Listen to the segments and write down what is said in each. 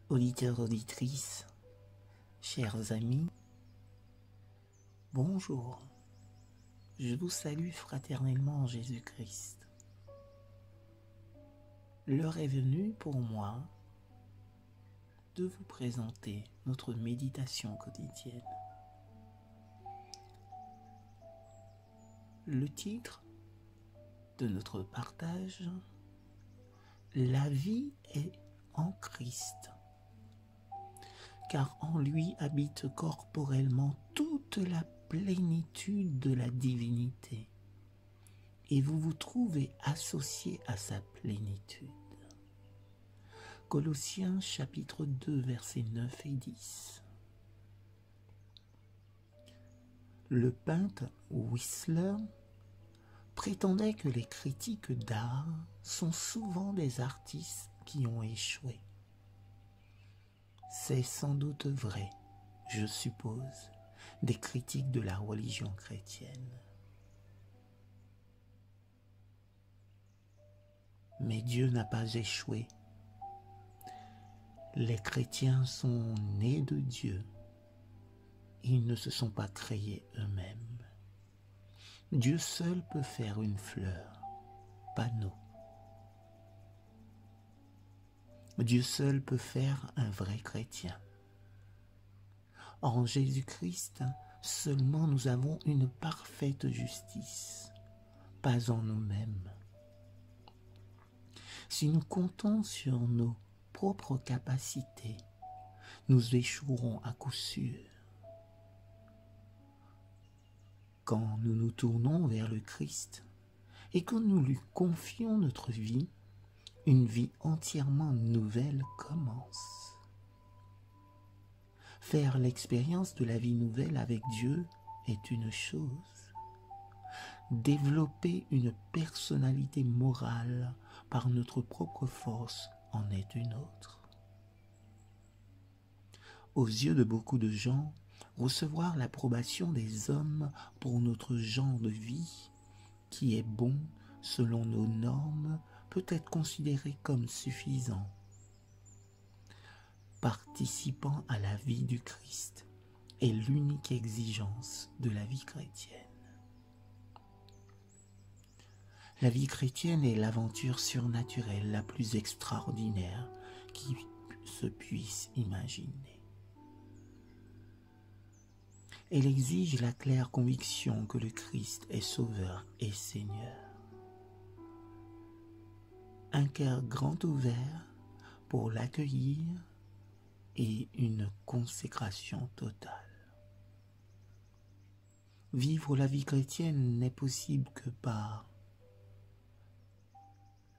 Auditeurs, auditrices, chers amis, bonjour. Je vous salue fraternellement en Jésus-Christ. L'heure est venue pour moi de vous présenter notre méditation quotidienne. Le titre de notre partage, La vie est en Christ, car en lui habite corporellement toute la plénitude de la divinité, et vous vous trouvez associé à sa plénitude. Colossiens chapitre 2 versets 9 et 10. Le peintre Whistler prétendait que les critiques d'art sont souvent des artistes qui ont échoué. C'est sans doute vrai, je suppose, des critiques de la religion chrétienne. Mais Dieu n'a pas échoué. Les chrétiens sont nés de Dieu. Ils ne se sont pas créés eux-mêmes. Dieu seul peut faire une fleur, pas nous. Dieu seul peut faire un vrai chrétien. En Jésus-Christ, seulement nous avons une parfaite justice, pas en nous-mêmes. Si nous comptons sur nos propres capacités, nous échouerons à coup sûr. Quand nous nous tournons vers le Christ et que nous lui confions notre vie, une vie entièrement nouvelle commence. Faire l'expérience de la vie nouvelle avec Dieu est une chose. Développer une personnalité morale par notre propre force en est une autre. Aux yeux de beaucoup de gens, recevoir l'approbation des hommes pour notre genre de vie, qui est bon selon nos normes, peut être considéré comme suffisant. Participant à la vie du Christ est l'unique exigence de la vie chrétienne. La vie chrétienne est l'aventure surnaturelle la plus extraordinaire qui se puisse imaginer. Elle exige la claire conviction que le Christ est Sauveur et Seigneur. Un cœur grand ouvert pour l'accueillir et une consécration totale. Vivre la vie chrétienne n'est possible que par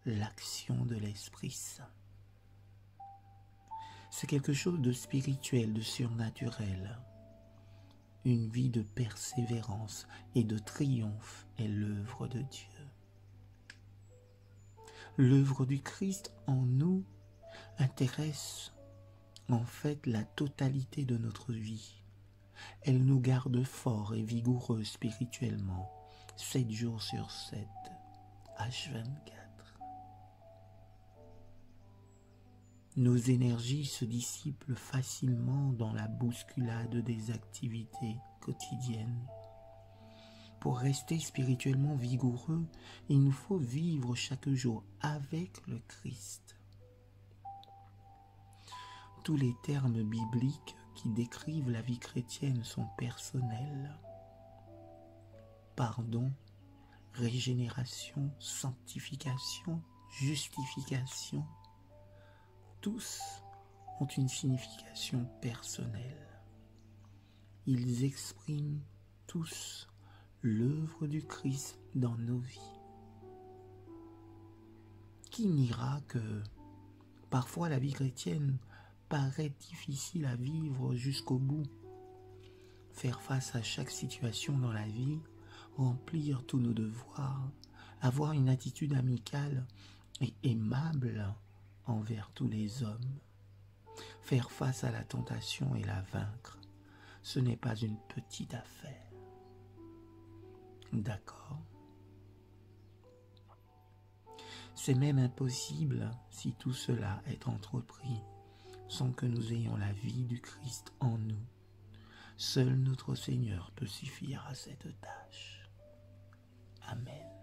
l'action de l'Esprit Saint. C'est quelque chose de spirituel, de surnaturel. Une vie de persévérance et de triomphe est l'œuvre de Dieu. L'œuvre du Christ en nous intéresse en fait la totalité de notre vie. Elle nous garde forts et vigoureux spirituellement, 7 jours sur 7, H24. Nos énergies se dissipent facilement dans la bousculade des activités quotidiennes. Pour rester spirituellement vigoureux, il nous faut vivre chaque jour avec le Christ. Tous les termes bibliques qui décrivent la vie chrétienne sont personnels. Pardon, régénération, sanctification, justification, tous ont une signification personnelle. Ils expriment tous l'œuvre du Christ dans nos vies. Qui niera que parfois la vie chrétienne paraît difficile à vivre jusqu'au bout? Faire face à chaque situation dans la vie, remplir tous nos devoirs, avoir une attitude amicale et aimable envers tous les hommes, faire face à la tentation et la vaincre, ce n'est pas une petite affaire. D'accord? C'est même impossible si tout cela est entrepris sans que nous ayons la vie du Christ en nous. Seul notre Seigneur peut suffire à cette tâche. Amen.